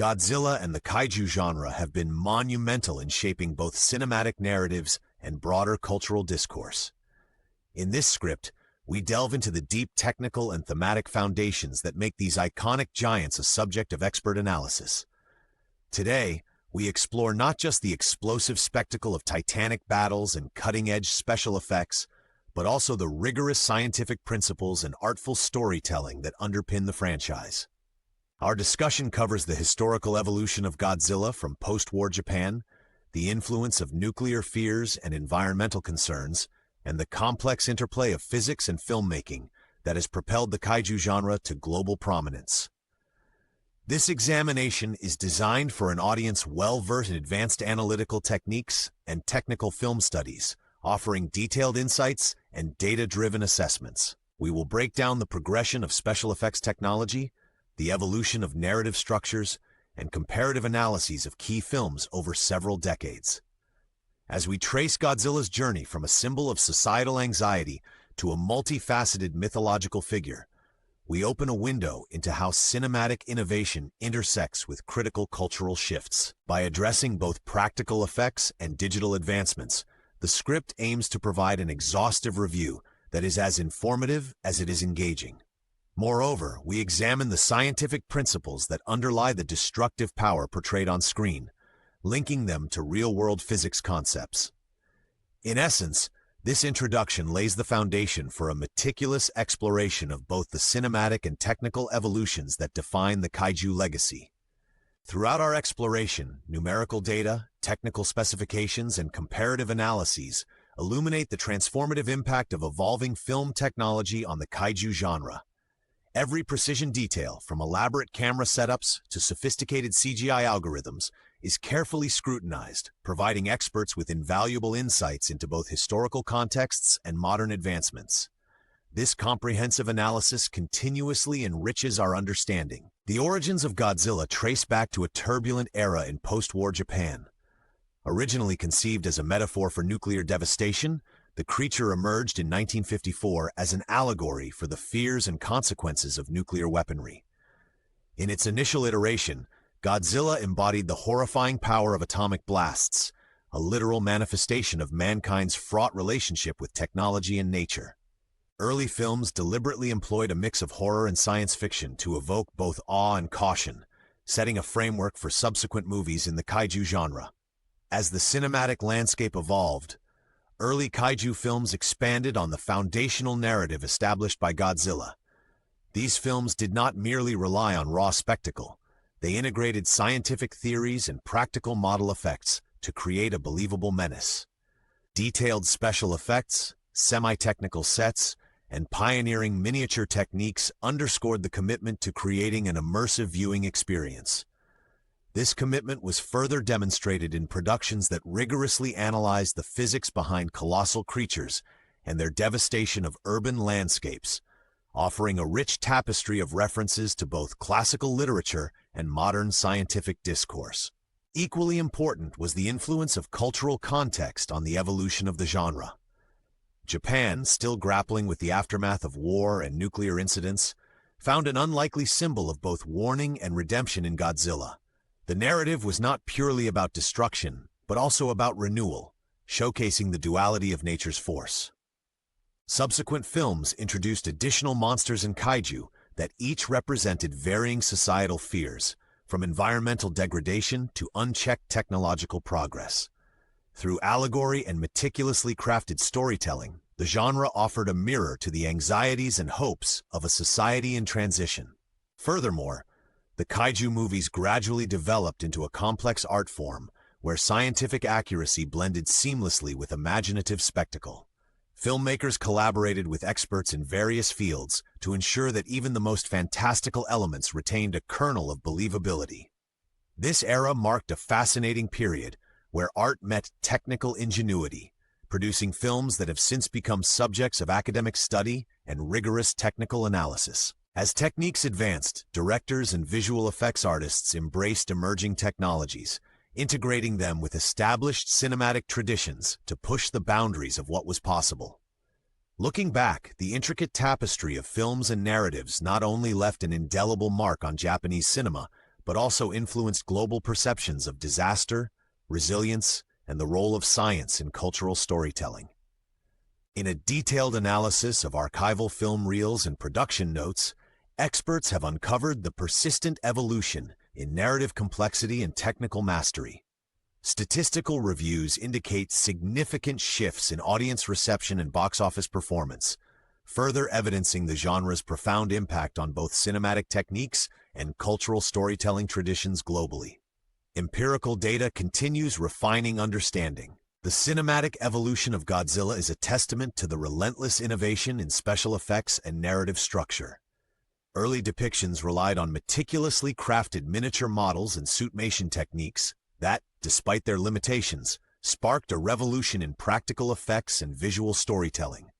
Godzilla and the kaiju genre have been monumental in shaping both cinematic narratives and broader cultural discourse. In this script, we delve into the deep technical and thematic foundations that make these iconic giants a subject of expert analysis. Today, we explore not just the explosive spectacle of titanic battles and cutting-edge special effects, but also the rigorous scientific principles and artful storytelling that underpin the franchise. Our discussion covers the historical evolution of Godzilla from post-war Japan, the influence of nuclear fears and environmental concerns, and the complex interplay of physics and filmmaking that has propelled the kaiju genre to global prominence. This examination is designed for an audience well-versed in advanced analytical techniques and technical film studies, offering detailed insights and data-driven assessments. We will break down the progression of special effects technology, the evolution of narrative structures, and comparative analyses of key films over several decades. As we trace Godzilla's journey from a symbol of societal anxiety to a multifaceted mythological figure, we open a window into how cinematic innovation intersects with critical cultural shifts. By addressing both practical effects and digital advancements, the script aims to provide an exhaustive review that is as informative as it is engaging. Moreover, we examine the scientific principles that underlie the destructive power portrayed on screen, linking them to real-world physics concepts. In essence, this introduction lays the foundation for a meticulous exploration of both the cinematic and technical evolutions that define the kaiju legacy. Throughout our exploration, numerical data, technical specifications, and comparative analyses illuminate the transformative impact of evolving film technology on the kaiju genre. Every precision detail, from elaborate camera setups to sophisticated CGI algorithms, is carefully scrutinized, providing experts with invaluable insights into both historical contexts and modern advancements. This comprehensive analysis continuously enriches our understanding. The origins of Godzilla trace back to a turbulent era in post-war Japan. Originally conceived as a metaphor for nuclear devastation, the creature emerged in 1954 as an allegory for the fears and consequences of nuclear weaponry. In its initial iteration, Godzilla embodied the horrifying power of atomic blasts, a literal manifestation of mankind's fraught relationship with technology and nature. Early films deliberately employed a mix of horror and science fiction to evoke both awe and caution, setting a framework for subsequent movies in the kaiju genre. As the cinematic landscape evolved, early kaiju films expanded on the foundational narrative established by Godzilla. These films did not merely rely on raw spectacle. They integrated scientific theories and practical model effects to create a believable menace. Detailed special effects, semi-technical sets, and pioneering miniature techniques underscored the commitment to creating an immersive viewing experience. This commitment was further demonstrated in productions that rigorously analyzed the physics behind colossal creatures and their devastation of urban landscapes, offering a rich tapestry of references to both classical literature and modern scientific discourse. Equally important was the influence of cultural context on the evolution of the genre. Japan, still grappling with the aftermath of war and nuclear incidents, found an unlikely symbol of both warning and redemption in Godzilla. The narrative was not purely about destruction, but also about renewal, showcasing the duality of nature's force. Subsequent films introduced additional monsters and kaiju that each represented varying societal fears, from environmental degradation to unchecked technological progress. Through allegory and meticulously crafted storytelling, the genre offered a mirror to the anxieties and hopes of a society in transition. Furthermore, the kaiju movies gradually developed into a complex art form where scientific accuracy blended seamlessly with imaginative spectacle. Filmmakers collaborated with experts in various fields to ensure that even the most fantastical elements retained a kernel of believability. This era marked a fascinating period where art met technical ingenuity, producing films that have since become subjects of academic study and rigorous technical analysis. As techniques advanced, directors and visual effects artists embraced emerging technologies, integrating them with established cinematic traditions to push the boundaries of what was possible. Looking back, the intricate tapestry of films and narratives not only left an indelible mark on Japanese cinema, but also influenced global perceptions of disaster, resilience, and the role of science in cultural storytelling. In a detailed analysis of archival film reels and production notes, experts have uncovered the persistent evolution in narrative complexity and technical mastery. Statistical reviews indicate significant shifts in audience reception and box office performance, further evidencing the genre's profound impact on both cinematic techniques and cultural storytelling traditions globally. Empirical data continues refining understanding. The cinematic evolution of Godzilla is a testament to the relentless innovation in special effects and narrative structure. Early depictions relied on meticulously crafted miniature models and suitmation techniques that, despite their limitations, sparked a revolution in practical effects and visual storytelling.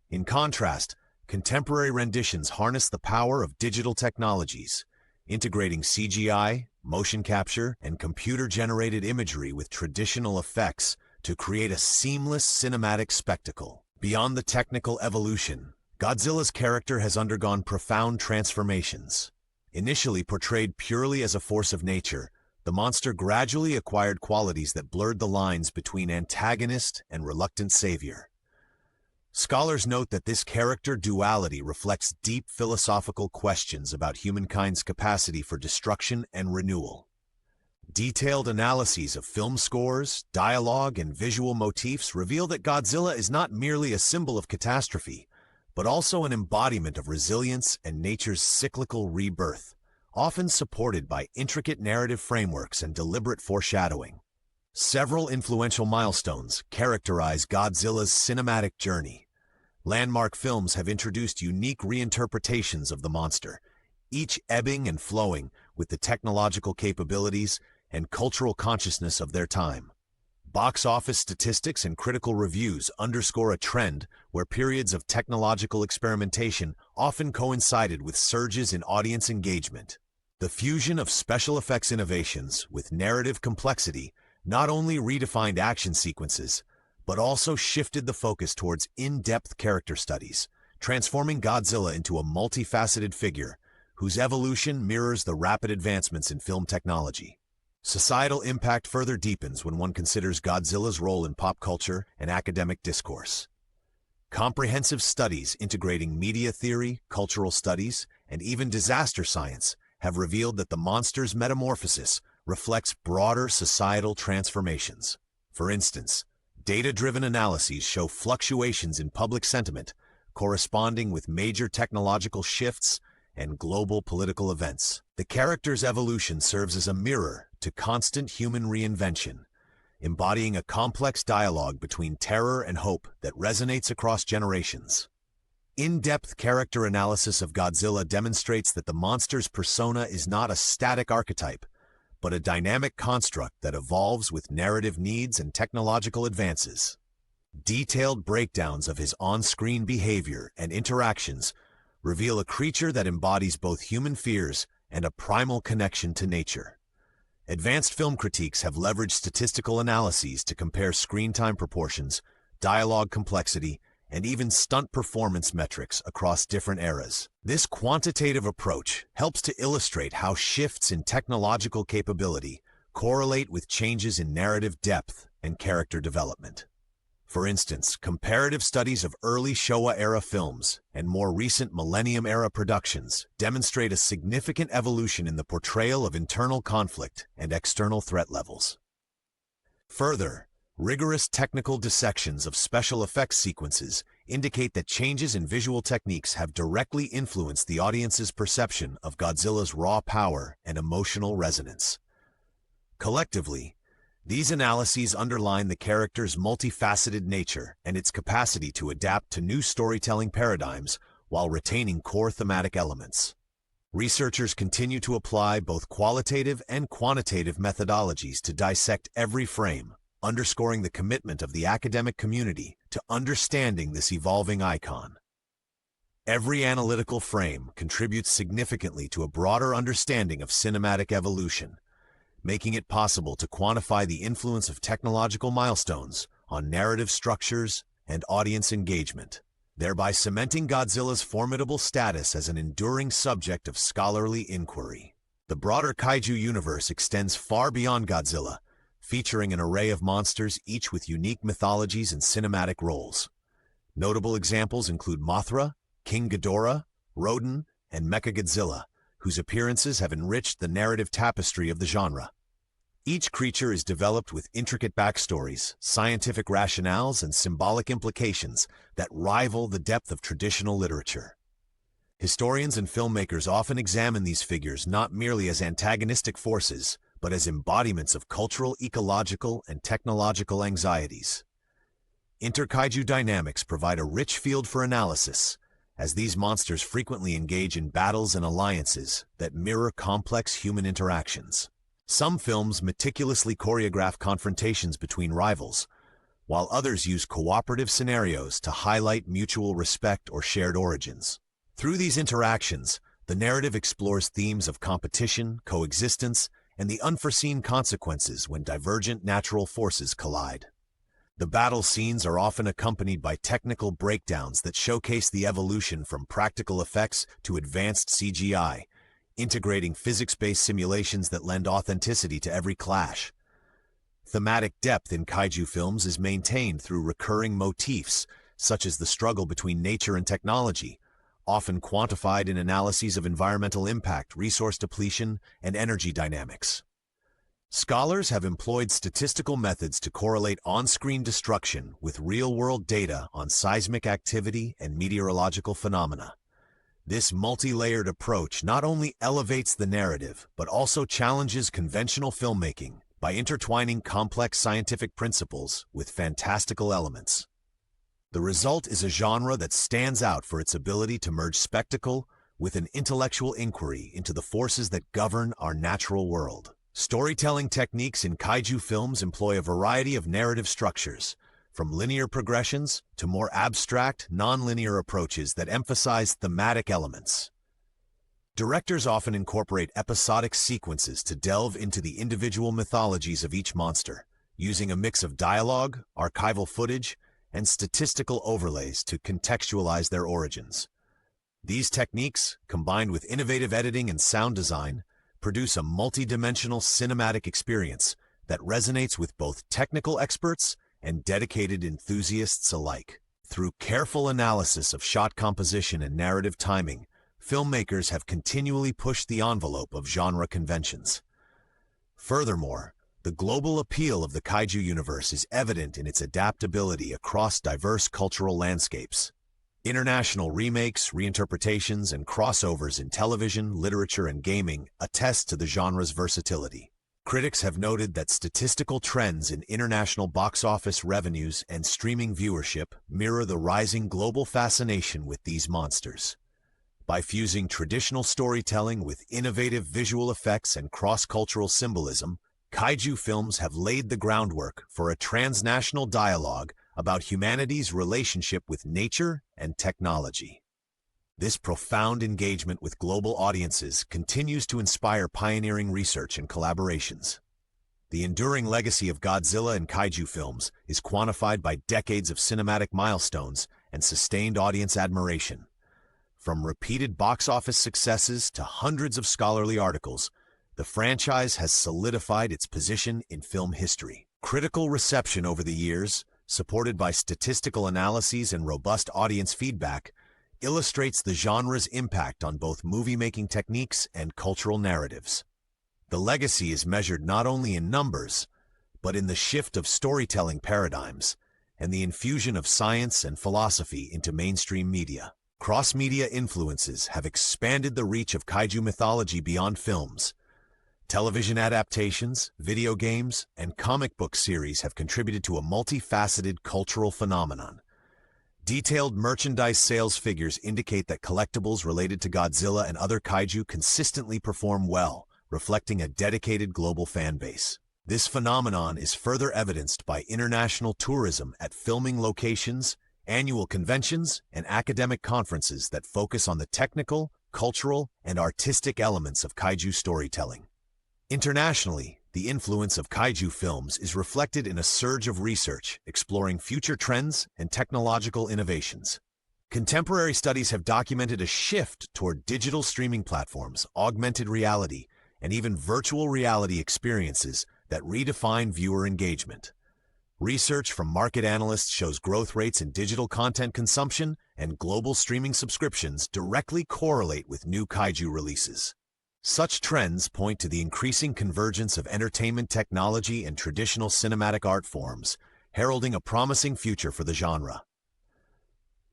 In contrast, contemporary renditions harness the power of digital technologies, integrating CGI, motion capture, and computer-generated imagery with traditional effects to create a seamless cinematic spectacle. Beyond the technical evolution, Godzilla's character has undergone profound transformations. Initially portrayed purely as a force of nature, the monster gradually acquired qualities that blurred the lines between antagonist and reluctant savior. Scholars note that this character duality reflects deep philosophical questions about humankind's capacity for destruction and renewal. Detailed analyses of film scores, dialogue, and visual motifs reveal that Godzilla is not merely a symbol of catastrophe, but also an embodiment of resilience and nature's cyclical rebirth, often supported by intricate narrative frameworks and deliberate foreshadowing. Several influential milestones characterize Godzilla's cinematic journey. Landmark films have introduced unique reinterpretations of the monster, each ebbing and flowing with the technological capabilities and cultural consciousness of their time. Box office statistics and critical reviews underscore a trend where periods of technological experimentation often coincided with surges in audience engagement. The fusion of special effects innovations with narrative complexity not only redefined action sequences, but also shifted the focus towards in-depth character studies, transforming Godzilla into a multifaceted figure whose evolution mirrors the rapid advancements in film technology. Societal impact further deepens when one considers Godzilla's role in pop culture and academic discourse. Comprehensive studies integrating media theory, cultural studies, and even disaster science have revealed that the monster's metamorphosis reflects broader societal transformations. For instance, data-driven analyses show fluctuations in public sentiment corresponding with major technological shifts and global political events. The character's evolution serves as a mirror to constant human reinvention, embodying a complex dialogue between terror and hope that resonates across generations. In-depth character analysis of Godzilla demonstrates that the monster's persona is not a static archetype, but a dynamic construct that evolves with narrative needs and technological advances. Detailed breakdowns of his on-screen behavior and interactions reveal a creature that embodies both human fears and a primal connection to nature. Advanced film critiques have leveraged statistical analyses to compare screen time proportions, dialogue complexity, and even stunt performance metrics across different eras. This quantitative approach helps to illustrate how shifts in technological capability correlate with changes in narrative depth and character development. For instance, comparative studies of early Showa-era films and more recent Millennium-era productions demonstrate a significant evolution in the portrayal of internal conflict and external threat levels. Further, rigorous technical dissections of special effects sequences indicate that changes in visual techniques have directly influenced the audience's perception of Godzilla's raw power and emotional resonance. Collectively, these analyses underline the character's multifaceted nature and its capacity to adapt to new storytelling paradigms while retaining core thematic elements. Researchers continue to apply both qualitative and quantitative methodologies to dissect every frame, underscoring the commitment of the academic community to understanding this evolving icon. Every analytical frame contributes significantly to a broader understanding of cinematic evolution, making it possible to quantify the influence of technological milestones on narrative structures and audience engagement, thereby cementing Godzilla's formidable status as an enduring subject of scholarly inquiry. The broader kaiju universe extends far beyond Godzilla, featuring an array of monsters, each with unique mythologies and cinematic roles. Notable examples include Mothra, King Ghidorah, Rodan, and Mechagodzilla, whose appearances have enriched the narrative tapestry of the genre. Each creature is developed with intricate backstories, scientific rationales, and symbolic implications that rival the depth of traditional literature. Historians and filmmakers often examine these figures not merely as antagonistic forces, but as embodiments of cultural, ecological, and technological anxieties. Inter-kaiju dynamics provide a rich field for analysis, as these monsters frequently engage in battles and alliances that mirror complex human interactions. Some films meticulously choreograph confrontations between rivals, while others use cooperative scenarios to highlight mutual respect or shared origins. Through these interactions, the narrative explores themes of competition, coexistence, and the unforeseen consequences when divergent natural forces collide. The battle scenes are often accompanied by technical breakdowns that showcase the evolution from practical effects to advanced CGI, integrating physics-based simulations that lend authenticity to every clash. Thematic depth in kaiju films is maintained through recurring motifs, such as the struggle between nature and technology, often quantified in analyses of environmental impact, resource depletion, and energy dynamics. Scholars have employed statistical methods to correlate on-screen destruction with real-world data on seismic activity and meteorological phenomena. This multi-layered approach not only elevates the narrative, but also challenges conventional filmmaking by intertwining complex scientific principles with fantastical elements. The result is a genre that stands out for its ability to merge spectacle with an intellectual inquiry into the forces that govern our natural world. Storytelling techniques in kaiju films employ a variety of narrative structures, from linear progressions to more abstract, non-linear approaches that emphasize thematic elements. Directors often incorporate episodic sequences to delve into the individual mythologies of each monster, using a mix of dialogue, archival footage, and statistical overlays to contextualize their origins. These techniques, combined with innovative editing and sound design, produce a multi-dimensional cinematic experience that resonates with both technical experts and dedicated enthusiasts alike. Through careful analysis of shot composition and narrative timing, filmmakers have continually pushed the envelope of genre conventions. Furthermore, the global appeal of the kaiju universe is evident in its adaptability across diverse cultural landscapes. International remakes, reinterpretations, and crossovers in television, literature, and gaming attest to the genre's versatility. Critics have noted that statistical trends in international box office revenues and streaming viewership mirror the rising global fascination with these monsters. By fusing traditional storytelling with innovative visual effects and cross-cultural symbolism, kaiju films have laid the groundwork for a transnational dialogue about humanity's relationship with nature and technology. This profound engagement with global audiences continues to inspire pioneering research and collaborations. The enduring legacy of Godzilla and kaiju films is quantified by decades of cinematic milestones and sustained audience admiration. From repeated box office successes to hundreds of scholarly articles, the franchise has solidified its position in film history. Critical reception over the years, supported by statistical analyses and robust audience feedback, illustrates the genre's impact on both movie-making techniques and cultural narratives. The legacy is measured not only in numbers, but in the shift of storytelling paradigms and the infusion of science and philosophy into mainstream media. Cross-media influences have expanded the reach of kaiju mythology beyond films. Television adaptations, video games, and comic book series have contributed to a multifaceted cultural phenomenon. Detailed merchandise sales figures indicate that collectibles related to Godzilla and other kaiju consistently perform well, reflecting a dedicated global fan base. This phenomenon is further evidenced by international tourism at filming locations, annual conventions, and academic conferences that focus on the technical, cultural, and artistic elements of kaiju storytelling. Internationally, the influence of kaiju films is reflected in a surge of research exploring future trends and technological innovations. Contemporary studies have documented a shift toward digital streaming platforms, augmented reality, and even virtual reality experiences that redefine viewer engagement. Research from market analysts shows growth rates in digital content consumption and global streaming subscriptions directly correlate with new kaiju releases. Such trends point to the increasing convergence of entertainment technology and traditional cinematic art forms, heralding a promising future for the genre.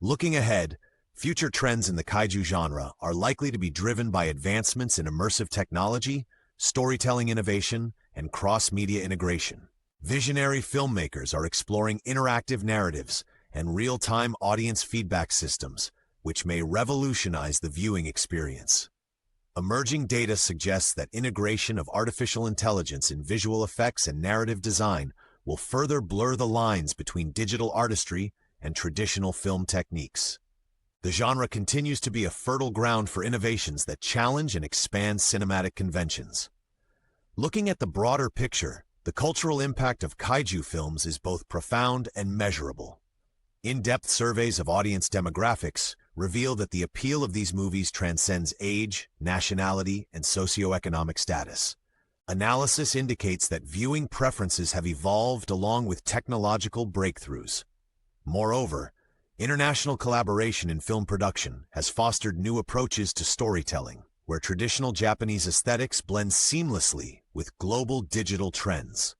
Looking ahead, future trends in the kaiju genre are likely to be driven by advancements in immersive technology, storytelling innovation, and cross-media integration. Visionary filmmakers are exploring interactive narratives and real-time audience feedback systems, which may revolutionize the viewing experience. Emerging data suggests that integration of artificial intelligence in visual effects and narrative design will further blur the lines between digital artistry and traditional film techniques. The genre continues to be a fertile ground for innovations that challenge and expand cinematic conventions. Looking at the broader picture, the cultural impact of kaiju films is both profound and measurable. In-depth surveys of audience demographics reveal that the appeal of these movies transcends age, nationality, and socioeconomic status. Analysis indicates that viewing preferences have evolved along with technological breakthroughs. Moreover, international collaboration in film production has fostered new approaches to storytelling, where traditional Japanese aesthetics blend seamlessly with global digital trends.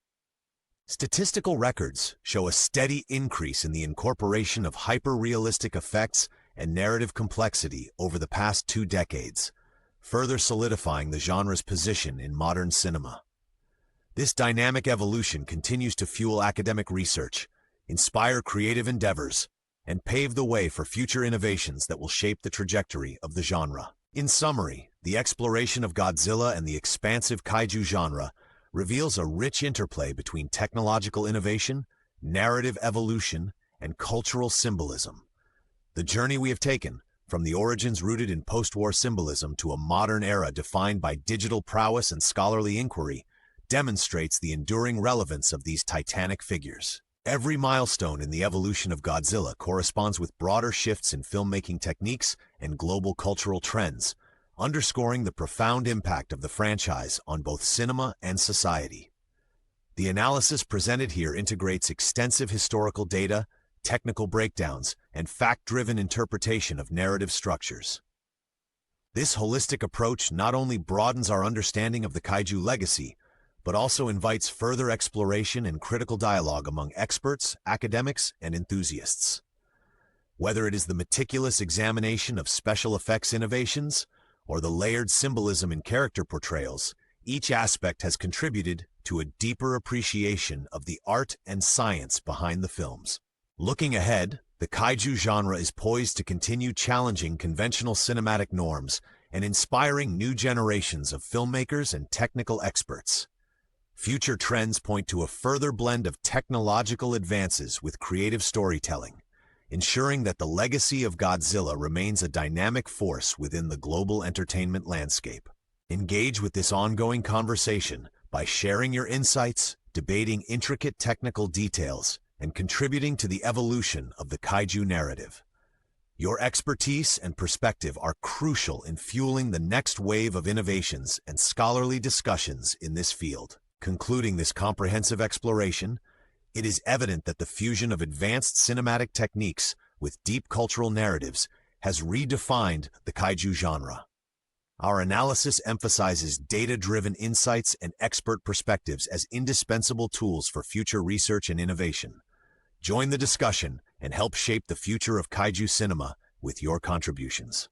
Statistical records show a steady increase in the incorporation of hyper-realistic effects and narrative complexity over the past 2 decades, further solidifying the genre's position in modern cinema. This dynamic evolution continues to fuel academic research, inspire creative endeavors, and pave the way for future innovations that will shape the trajectory of the genre. In summary, the exploration of Godzilla and the expansive kaiju genre reveals a rich interplay between technological innovation, narrative evolution, and cultural symbolism. The journey we have taken, from the origins rooted in post-war symbolism to a modern era defined by digital prowess and scholarly inquiry, demonstrates the enduring relevance of these titanic figures. Every milestone in the evolution of Godzilla corresponds with broader shifts in filmmaking techniques and global cultural trends, underscoring the profound impact of the franchise on both cinema and society. The analysis presented here integrates extensive historical data, technical breakdowns, and fact-driven interpretation of narrative structures. This holistic approach not only broadens our understanding of the kaiju legacy, but also invites further exploration and critical dialogue among experts, academics, and enthusiasts. Whether it is the meticulous examination of special effects innovations or the layered symbolism in character portrayals, each aspect has contributed to a deeper appreciation of the art and science behind the films. Looking ahead, the kaiju genre is poised to continue challenging conventional cinematic norms and inspiring new generations of filmmakers and technical experts. Future trends point to a further blend of technological advances with creative storytelling, ensuring that the legacy of Godzilla remains a dynamic force within the global entertainment landscape. Engage with this ongoing conversation by sharing your insights, debating intricate technical details, and contributing to the evolution of the kaiju narrative. Your expertise and perspective are crucial in fueling the next wave of innovations and scholarly discussions in this field. Concluding this comprehensive exploration, it is evident that the fusion of advanced cinematic techniques with deep cultural narratives has redefined the kaiju genre. Our analysis emphasizes data-driven insights and expert perspectives as indispensable tools for future research and innovation. Join the discussion and help shape the future of kaiju cinema with your contributions.